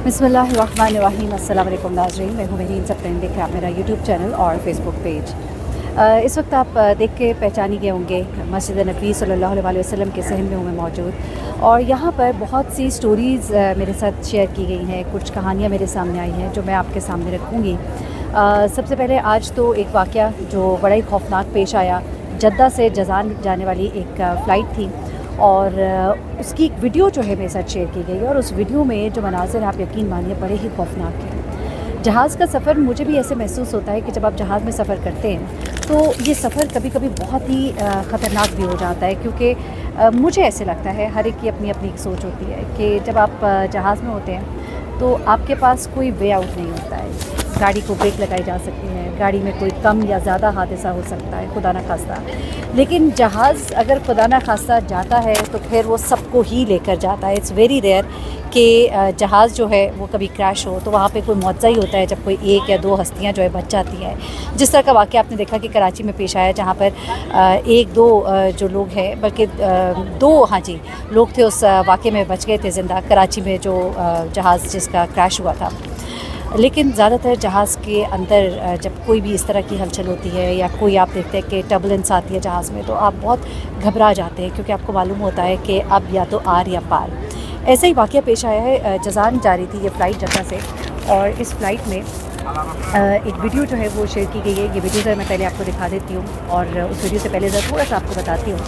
बिस्मिल्लाहिर्रहमानिर्रहीम। अस्सलाम वालेकुम नाज़रीन, मैं हूँ मेरीन। सब देख रहे हैं आप मेरा यूट्यूब चैनल और फेसबुक पेज। इस वक्त आप देख के पहचान ही गए होंगे, मस्जिद नबी सल्लल्लाहु अलैहि वसल्लम के सहन में हूँ मैं मौजूद। और यहाँ पर बहुत सी स्टोरीज़ मेरे साथ शेयर की गई हैं, कुछ कहानियाँ मेरे सामने आई हैं जो मैं आपके सामने रखूँगी। सबसे पहले आज तो एक वाक़या जो बड़ा ही खौफनाक पेश आया। जद्दा से जज़ान जाने वाली एक फ़्लाइट थी और उसकी एक वीडियो जो है मेरे साथ शेयर की गई, और उस वीडियो में जो मनाज़िर आप यकीन मानिए बड़े ही खौफनाक हैं। जहाज़ का सफ़र मुझे भी ऐसे महसूस होता है कि जब आप जहाज़ में सफ़र करते हैं तो ये सफ़र कभी कभी बहुत ही ख़तरनाक भी हो जाता है, क्योंकि मुझे ऐसे लगता है, हर एक की अपनी अपनी एक सोच होती है कि जब आप जहाज़ में होते हैं तो आपके पास कोई वे आउट नहीं होता है। गाड़ी को ब्रेक लगाई जा सकती है, गाड़ी में कोई कम या ज़्यादा हादसा हो सकता है, खुदा ना खास्ता। लेकिन जहाज़ अगर खुदा ना खास्ता जाता है तो फिर वो सबको ही लेकर जाता है। इट्स वेरी रेयर कि जहाज़ जो है वो कभी क्रैश हो, तो वहाँ पे कोई मुआवज़ा ही होता है जब कोई एक या दो हस्तियाँ जो है बच जाती हैं। जिस तरह का वाक़या आपने देखा कि कराची में पेश आया, जहाँ पर एक दो जो लोग हैं, बल्कि दो, हाँ जी, लोग थे उस वाक़े में बच गए थे ज़िंदा, कराची में जो जहाज़ जिसका क्रैश हुआ था। लेकिन ज़्यादातर जहाज़ के अंदर जब कोई भी इस तरह की हलचल होती है या कोई आप देखते हैं कि टर्बुलेंस आती है जहाज़ में, तो आप बहुत घबरा जाते हैं, क्योंकि आपको मालूम होता है कि अब या तो आर या पार। ऐसा ही वाक़या पेश आया है। जज़ान जा रही थी ये फ़्लाइट जद्दा से, और इस फ़्लाइट में एक वीडियो जो है वो शेयर की गई है। ये वीडियो ज़रा मैं पहले आपको दिखा देती हूँ, और उस वीडियो से पहले ज़रा थोड़ा सा आपको बताती हूँ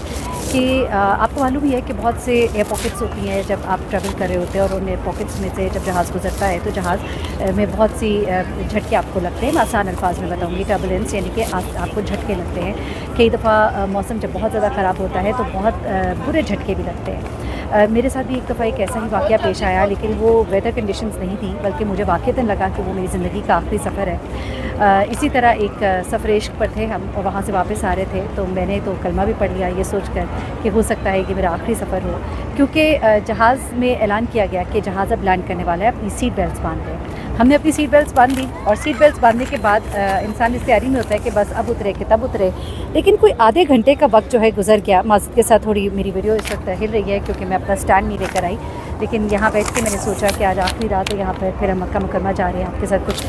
कि आपको मालूम ही है कि बहुत से एयर पॉकेट्स होती हैं जब आप ट्रैवल कर रहे होते हैं, और उन एयर पॉकेट्स में से जब जहाज़ गुजरता है तो जहाज़ में बहुत सी झटके आपको लगते हैं। मैं आसान अल्फाज में बताऊँगी, टर्बुलेंस यानी कि आपको झटके लगते हैं। कई दफ़ा मौसम जब बहुत ज़्यादा ख़राब होता है तो बहुत बुरे झटके भी लगते हैं। मेरे साथ भी एक दफ़ा एक ऐसा ही वाक़या पेश आया, लेकिन वो वेदर कंडीशंस नहीं थी, बल्कि मुझे वाक़ईतन लगा कि वो मेरी ज़िंदगी का आखिरी सफ़र है। इसी तरह एक सफ़र इश्क पर थे हम, और वहाँ से वापस आ रहे थे, तो मैंने तो कलमा भी पढ़ लिया ये सोचकर कि हो सकता है कि मेरा आखिरी सफ़र हो, क्योंकि जहाज़ में ऐलान किया गया कि जहाज़ अब लैंड करने वाला है, अपनी सीट बेल्ट्स बांध लें। हमने अपनी सीट बेल्ट्स बांध ली, और सीट बेल्ट्स बांधने के बाद इंसान इस तैयारी में होता है कि बस अब उतरे कि तब उतरे। लेकिन कोई आधे घंटे का वक्त जो है गुजर गया। माज़रत के साथ थोड़ी मेरी वीडियो इस वक्त हिल रही है क्योंकि मैं अपना स्टैंड नहीं लेकर आई, लेकिन यहाँ बैठ के मैंने सोचा कि आज आखिरी रात है यहाँ पर, फिर हम मक्का मुकरमा जा रहे हैं। आपके साथ कुछ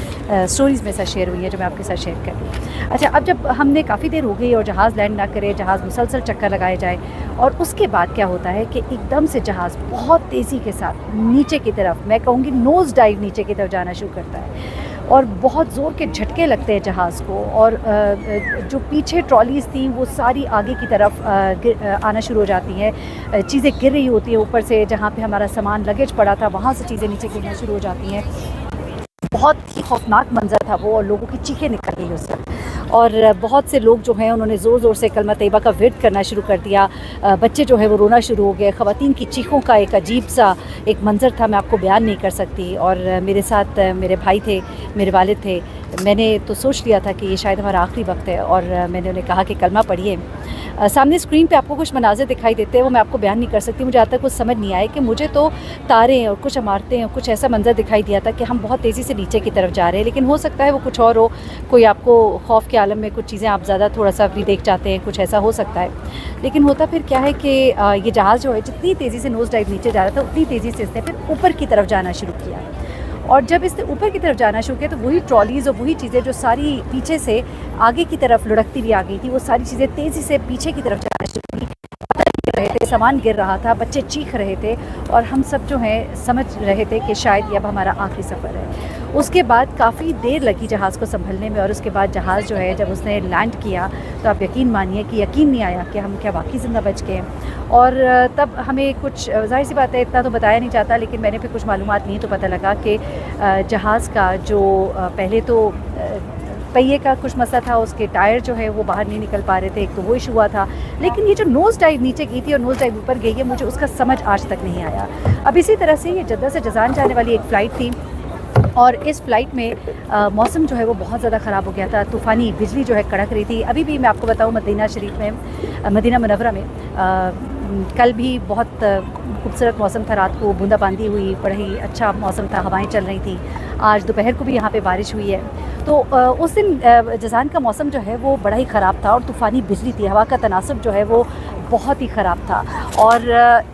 स्टोरीज़ में से शेयर हुई है जो मैं आपके साथ शेयर कर दूँ। अच्छा, अब जब हमने काफ़ी देर हो गई और जहाज़ लैंड ना करे, जहाज़ मुसलसल चक्कर लगाए जाए, और उसके बाद क्या होता है कि एकदम से जहाज़ बहुत तेज़ी के साथ नीचे की तरफ, मैं कहूँगी नोज़ डाइव नीचे की तरफ जाना शुरू करता है, और बहुत ज़ोर के झटके लगते हैं जहाज़ को। और जो पीछे ट्रॉलीज़ थी वो सारी आगे की तरफ आना शुरू हो जाती हैं। चीज़ें गिर रही होती हैं ऊपर से, जहाँ पे हमारा सामान लगेज पड़ा था वहाँ से चीज़ें नीचे गिरना शुरू हो जाती हैं। बहुत ही खौफनाक मंज़र था वो, और लोगों की चीखें निकल गई उस वक्त, और बहुत से लोग जो हैं उन्होंने ज़ोर ज़ोर से कलमा तैयबा का विर्द करना शुरू कर दिया। बच्चे जो है वो रोना शुरू हो गए। ख़वातीन की चीखों का एक अजीब सा एक मंज़र था, मैं आपको बयान नहीं कर सकती। और मेरे साथ मेरे भाई थे, मेरे वालिद थे। मैंने तो सोच लिया था कि ये शायद हमारा आखिरी वक्त है, और मैंने उन्हें कहा कि कलमा पढ़िए। सामने स्क्रीन पे आपको कुछ मनाज़िर दिखाई देते हैं, वो मैं आपको बयान नहीं कर सकती। मुझे आज तक कुछ समझ नहीं आया कि मुझे तो तारे और कुछ इमारतें और कुछ ऐसा मंज़र दिखाई दिया था कि हम बहुत तेज़ी से नीचे की तरफ जा रहे हैं, लेकिन हो सकता है वो कुछ और हो। कोई आपको खौफ के आलम में कुछ चीज़ें आप ज़्यादा थोड़ा सा भी देख जाते हैं, कुछ ऐसा हो सकता है। लेकिन होता फिर क्या है कि ये जहाज़ जो है जितनी तेज़ी से नोज़ डाइव नीचे जा रहा था, उतनी तेज़ी से इसने फिर ऊपर की तरफ जाना शुरू किया। और जब इसने ऊपर की तरफ जाना शुरू किया तो वही ट्रॉलीज़ और वही चीज़ें जो सारी पीछे से आगे की तरफ लुढ़कती भी आ गई थी, वो सारी चीज़ें तेज़ी से पीछे की तरफ जाना शुरू की। गिर रहे थे, सामान गिर रहा था, बच्चे चीख रहे थे, और हम सब जो हैं समझ रहे थे कि शायद ये अब हमारा आखिरी सफ़र है। उसके बाद काफ़ी देर लगी जहाज़ को संभलने में, और उसके बाद जहाज़ जो है जब उसने लैंड किया तो आप यकीन मानिए कि यकीन नहीं आया कि हम क्या वाकई ज़िंदा बच गए। और तब हमें कुछ, ज़ाहिर सी बात है इतना तो बताया नहीं जाता, लेकिन मैंने फिर कुछ मालूमात ली तो पता लगा कि जहाज़ का जो पहले तो पहिए का कुछ मसला था, उसके टायर जो है वो बाहर नहीं निकल पा रहे थे, एक तो वो इशू हुआ था। लेकिन ये जो नोज़ डाइव नीचे गई थी और नोज़ डाइव ऊपर गई है, मुझे उसका समझ आज तक नहीं आया। अब इसी तरह से ये जद्दा से जज़ान जाने वाली एक फ़्लाइट थी, और इस फ़्लाइट में मौसम जो है वो बहुत ज़्यादा ख़राब हो गया था। तूफ़ानी बिजली जो है कड़क रही थी। अभी भी मैं आपको बताऊँ, मदीना शरीफ में, मदीना मुनव्वरा में कल भी बहुत खूबसूरत मौसम था। रात को बूंदाबांदी हुई, बड़ा ही अच्छा मौसम था, हवाएं चल रही थी। आज दोपहर को भी यहाँ पे बारिश हुई है। तो उस दिन जज़ान का मौसम जो है वो बड़ा ही ख़राब था, और तूफ़ानी बिजली थी। हवा का तनासब जो है वो बहुत ही ख़राब था। और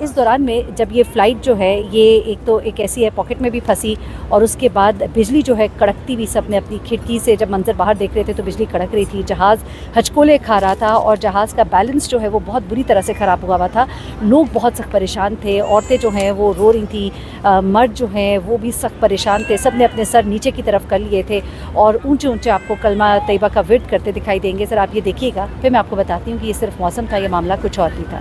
इस दौरान में जब ये फ़्लाइट जो है ये एक तो एक ऐसी है पॉकेट में भी फंसी, और उसके बाद बिजली जो है कड़कती हुई, सब ने अपनी खिड़की से जब मंजर बाहर देख रहे थे तो बिजली कड़क रही थी। जहाज़ हचकोले खा रहा था और जहाज़ का बैलेंस जो है वो बहुत बुरी तरह से ख़राब हुआ था। लोग बहुत सख्त परेशान थे, औरतें जो हैं वो रो रही थी, मर्द जो हैं वो भी सख्त परेशान थे। सब ने अपने सर नीचे की तरफ कर लिए थे और ऊंचे ऊंचे आपको कलमा तैयबा का विर्द करते दिखाई देंगे। सर आप ये देखिएगा, फिर मैं आपको बताती हूँ कि ये सिर्फ मौसम था, ये मामला कुछ और भी था।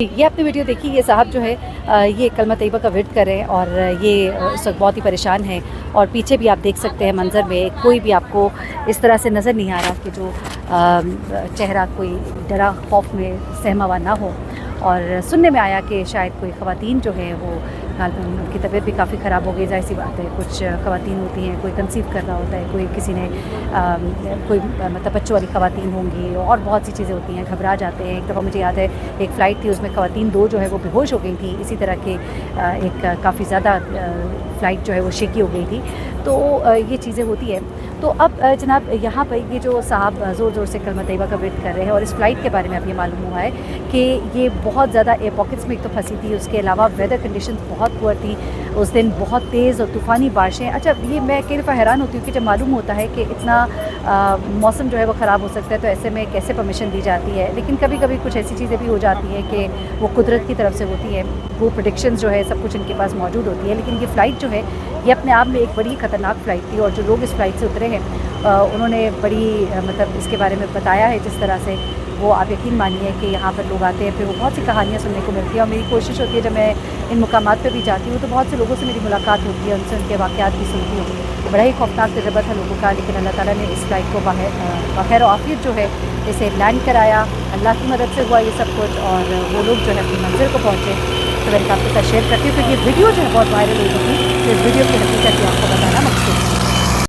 ये आपने वीडियो देखी, ये साहब जो है ये कलमा तैयबा का विर्द कर रहे हैं और ये इस वक्त बहुत ही परेशान हैं। और पीछे भी आप देख सकते हैं मंज़र में कोई भी आपको इस तरह से नज़र नहीं आ रहा कि जो चेहरा कोई डरा खौफ में सहमा हुआ ना हो। और सुनने में आया कि शायद कोई ख़वातीन जो है वो उनकी तबीयत भी काफ़ी ख़राब हो गई। जाहिर सी बात है, कुछ ख़वातीन होती हैं, कोई कंसीव कर रहा होता है, कोई किसी ने कोई मतलब बच्चों वाली ख़वातीन होंगी और बहुत सी चीज़ें होती हैं, घबरा जाते हैं। एक दफ़ा मुझे याद है एक फ़्लाइट थी, उसमें ख़वातीन 2 जो है वो बेहोश हो गई थी। इसी तरह के एक काफ़ी ज़्यादा फ़्लाइट जो है वो शेकी हो गई थी। तो ये चीज़ें होती हैं। तो अब जनाब यहाँ पर ये जो साहब ज़ोर ज़ोर से कलमा तैयबा का विर्द कर रहे हैं और इस फ़्लाइट के बारे में अब ये मालूम हुआ है कि ये बहुत ज़्यादा एयर पॉकेट्स में एक तो फंसी थी, उसके अलावा वेदर कंडीशंस बहुत पुअर थी उस दिन, बहुत तेज़ और तूफ़ानी बारिशें। अच्छा, ये मैं कई दफ़ा हैरान होती हूँ कि जब मालूम होता है कि इतना मौसम जो है वो ख़राब हो सकता है तो ऐसे में कैसे परमिशन दी जाती है। लेकिन कभी कभी कुछ ऐसी चीज़ें भी हो जाती हैं कि वो कुदरत की तरफ से होती है, वो प्रेडिक्शंस जो है सब कुछ इनके पास मौजूद होती है। लेकिन ये फ़्लाइट जो है ये अपने आप में एक बड़ी ख़तरनाक फ़्लाइट थी और जो लोग इस फ़्लाइट से उतरे हैं उन्होंने बड़ी मतलब इसके बारे में बताया है जिस तरह से वो आप यकीन मानिए कि यहाँ पर लोग आते हैं, फिर वो बहुत सी कहानियाँ सुनने को मिलती है। और मेरी कोशिश होती है जब मैं इन मुकामात पे भी जाती हूँ तो बहुत से लोगों से मेरी मुलाकात होती है, उनसे उनके वाक़यात भी सुनती हूँ। बड़ा ही खौफनाक तजुर्बा था लोगों का, लेकिन अल्लाह ताला ने इस फ़्लाइट को बखैर आफियत जो है इसे लैंड कराया। अल्लाह की मदद से हुआ ये सब कुछ और वो लोग जो है अपनी मंजिल को पहुँचे। तो मैंने आपके साथ शेयर करती हूँ कि ये वीडियो जो है बहुत वायरल हुई थी, तो इस वीडियो की हकीकत भी आपको बताना मकसूद है।